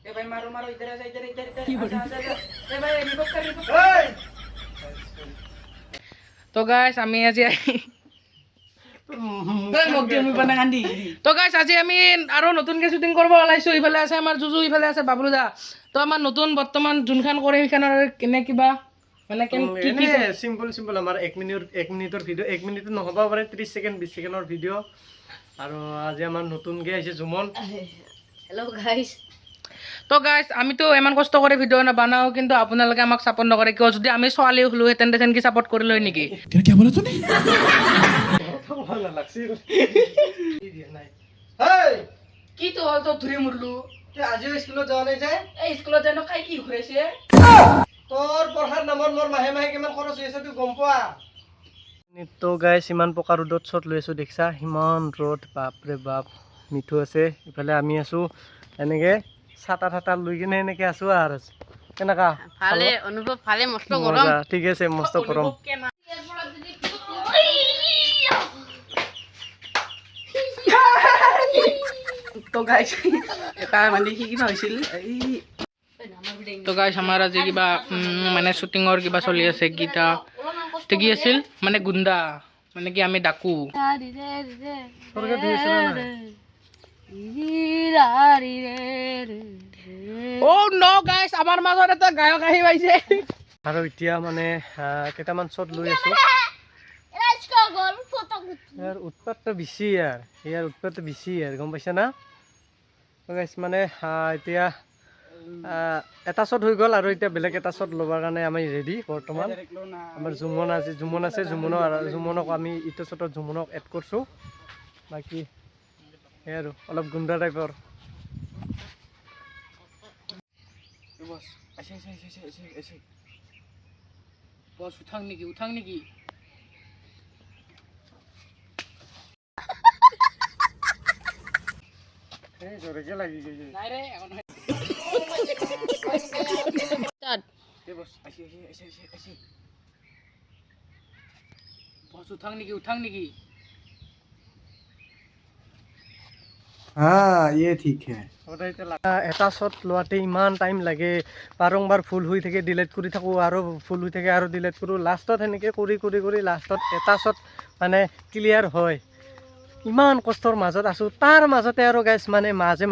ए भाई मारो मारो इधर आजा इधर इधर इधर आजा आजा ए भाई रिवॉक कर तो गाइस আমি আজি তো গাইস আজি আমি আৰু নতুনকে শুটিং কৰিব ওলাইছো ইফালে আছে আমাৰ জুজু ইফালে আছে বাবলুদা তো আমাৰ নতুন বৰ্তমান যোনখান কৰে সেইখানৰ কেনে কিবা মানে কি কি সিম্পল আমাৰ 1 মিনিটৰ ভিডিও 1 মিনিট নহবা পাৰে 30 সেকেন্ড 20 সেকেন্ডৰ ভিডিও আৰু আজি আমাৰ নতুনকে আহিছে জুমন হেল্ল' গাইস তো গাইস আমি তো ইমান কষ্ট কৰি ভিডিও না বানাও কিন্তু আপোনালোকে আমাক সাপোৰ্ট নকৰে কিয় যদি আমি ছোৱালী হলো হেতেন দেন কি সাপোৰ্ট কৰিলে নেকি क्या बोला तूने ভালো লাগছে কি দিয়া নাই হেই কি তো হল তো ধুৰি মুৰলু তুই আজি স্কুলত যোৱা নাই যে এই স্কুলত জানো খাই কি ঘুৰাইছে তোৰ পঢ়াৰ নামত মোৰ মাহে মাহে কিমান খৰচ হৈ আছে তুই গম পোৱা তো গাইস ইমান পকা ৰ'দত শ্বট লৈ আছো দেখছা ইমান ৰ'দ বাপৰে বাপ মিঠু আছে ইফালে আমি আছো এনেকে ছাতা ঠাটা লৈ কিনে এনেকে আছো আৰু কেনেকা ভালে অনুভৱ ভালে মস্ত গৰম ঠিক আছে মস্ত গৰম তো গাইস এটা মানে কি কিবা হৈছিল এই তো গাইস আমাৰ আজি কিবা মানে শুটিংৰ কিবা চলি আছে গীতা কি আছিল মানে গুণ্ডা মানে কি আমি ডাকু ও নো গাইস আমাৰ মাজত এটা গায়ক আহি পাইছে আৰু এতিয়া মানে কেইটামান শ্বট লৈ আছো ইয়াৰ উৎপাতটো বেছি ইয়াৰ উৎপাতটো বেছি গম পাইছা না গাইস মানে এতিয়া এটা শ্বট হৈ গ'ল আৰু এতিয়া বেলেগ এটা শ্বট ল'বৰ কাৰণে আমি ৰেডি বৰ্তমান আমাৰ জুমনক আমি ইটো শ্বটত জুমনক এড কৰিছোঁ বাকী সেই আৰু অলপ গুণ্ডা টাইপৰ বস উঠাং নেকি এই জোৰেকে লাগি গৈছে নাই ৰে এখন স্টার্ট এই বস আছি বস উঠাং নেকি हाँ ये ठीक है এটা শ্বট লোৱাতে ইমান টাইম লাগে বাৰম্বাৰ ফুল হৈ থাকে ডিলিট কৰি থাকোঁ আৰু ফুল হৈ থাকে আৰু ডিলিট কৰোঁ লাষ্টত সেনেকৈ কৰি লাষ্টত এটা শ্বট মানে ক্লিয়াৰ হয় ইমান কষ্টৰ মাজত আছোঁ তাৰ মাজতে আৰু গাইছ মানে মাজে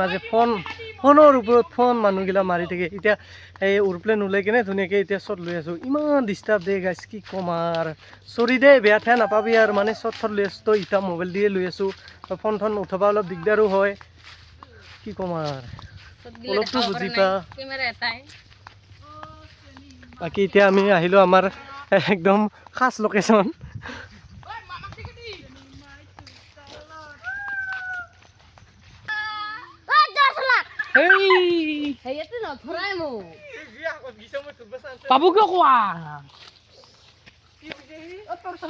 ফোনৰ ওপৰত ফোন মানুহগিলা মাৰি থাকে এতিয়া এই এৰোপ্লেন ওলাই কিনে ধুনীয়াকৈ এতিয়া শ্বট লৈ আছোঁ ইমান ডিষ্টাৰ্ব দিয়ে গাইছ কি ক'ম আৰু চৰি দে বেয়া ঠাই নাপাবি আৰু মানে শ্বট লৈ আছোঁ তো এতিয়া মোবাইল দিয়ে লৈ আছোঁ ফোন উঠাব অলপ দিগদাৰো হয় কি ক'ম আৰু অলপতো বুজি পা ক্যামেৰা এটাই বাকী এতিয়া আমি আহিলোঁ আমাৰ একদম খাছ লোকেশ্যন হেয়াতে নধৰাই মো পাবু কিয় কোৱা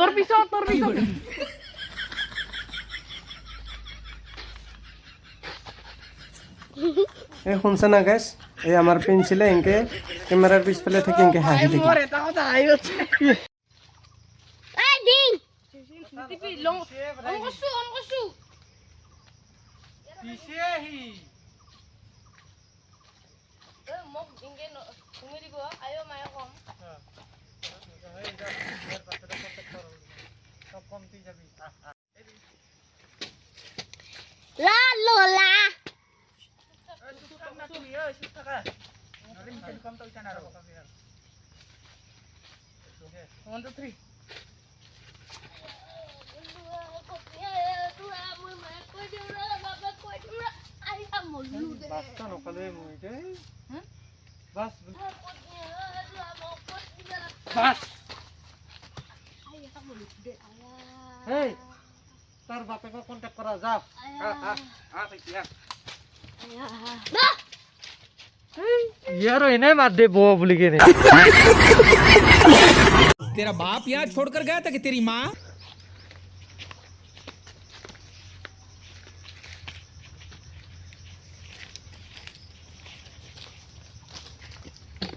তোৰ পিছত এই শুনছে না গাইছ এই আমাৰ পেঞ্চিলে এনেকৈ কেমেৰাৰ পিছফালে থাকি এনেকৈ হাঁহি থাকে এটা কথা আহি আছে এই দিন টিপি লং অনকসু মোক ইংগে ঘুমি দিব আয়ো মায়া কম লা লোলা তোৰ বাপেকক কণ্টেক্ট কৰা যাওক यार इन्हें मत दे बो बोली के नहीं तेरा बाप यहाँ छोड़कर गया था कि तेरी माँ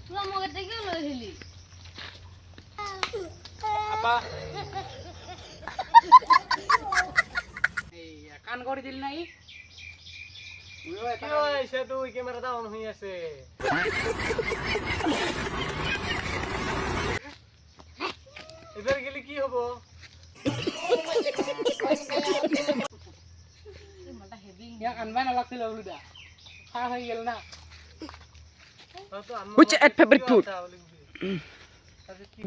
তুই আমাকে দেখে লইলি আপা এই কান করে দিল নাই কি হৈছে তুই কেমেৰাটা অন হৈ আছে এবাৰ গেলি কি হ'ব ইয়াক আনবাই নালাগছিল বোলো দা খাই হৈ গেল না Which at favorite food?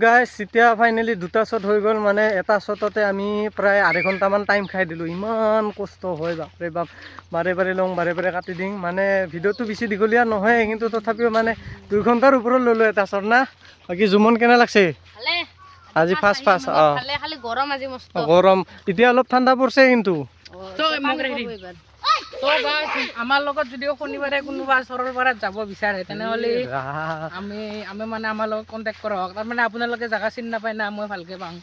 Guys, এতিয়া ফাইনেলি দুটা শ্বট হৈ গ'ল মানে এটা শ্বটতে আমি প্ৰায় আধা ঘণ্টামান টাইম খাই দিলোঁ ইমান কষ্ট হয় বাপৰে বাপ বাৰে বাৰে কাটি দিম মানে ভিডিঅ'টো বেছি দীঘলীয়া নহয় কিন্তু তথাপিও মানে 2 ঘণ্টাৰ ওপৰত ল'লোঁ এটা শ্বট না বাকী জুমন কেনে লাগছে আজি ফাৰ্ষ্ট খালি গৰম আজি মস্ত গৰম এতিয়া অলপ ঠাণ্ডা পৰিছে কিন্তু তো গাইছ আমাৰ লগত যদিও শনিবাৰে কোনোবা সৰলপাৰাত যাব বিচাৰে তেনেহ'লে আমি মানে আমাৰ লগত কণ্টেক্ট কৰক তাৰমানে আপোনালোকে জাগা চিনি নাপায় না মই ভালকে পাওঁ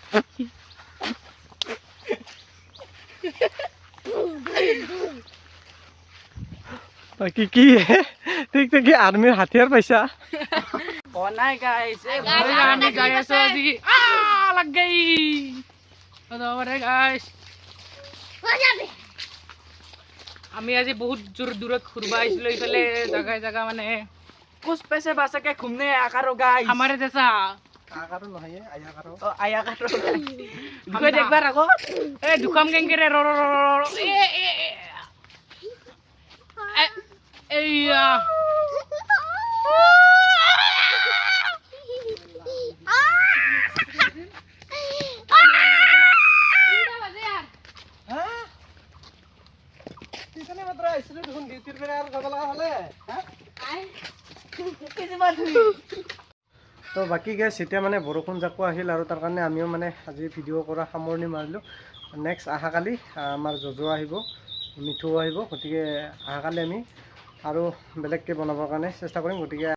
বাকী কি ঠিক কি আৰ্মিৰ হাতিয়াৰ পাইছা নাই গাইছ আমি যাই আছো আজি লাগ গই গাইছ আমি আজি বহুত দূৰত ঘুরবা আইছিলো ইফালে জায়গা মানে कुछ पैसे बचा के घूमने आया करो गाइस हमारे जैसा আকাৰো নহয় আয়া কাৰো आया करो कोई देख बार रखो ए दुकाम गेंगे रे रो ए या তো বাকী গাইছ এতিয়া মানে বৰষুণ জাকো আহিল আৰু তাৰ কাৰণে আমিও মানে আজি ভিডিঅ' কৰা সামৰণি মাৰিলোঁ নেক্সট অহাকালি আমাৰ জজো আহিব মিঠু আহিব গতিকে অহাকালি আমি আৰু বেলেগকৈ বনাবৰ কাৰণে চেষ্টা কৰিম গতিকে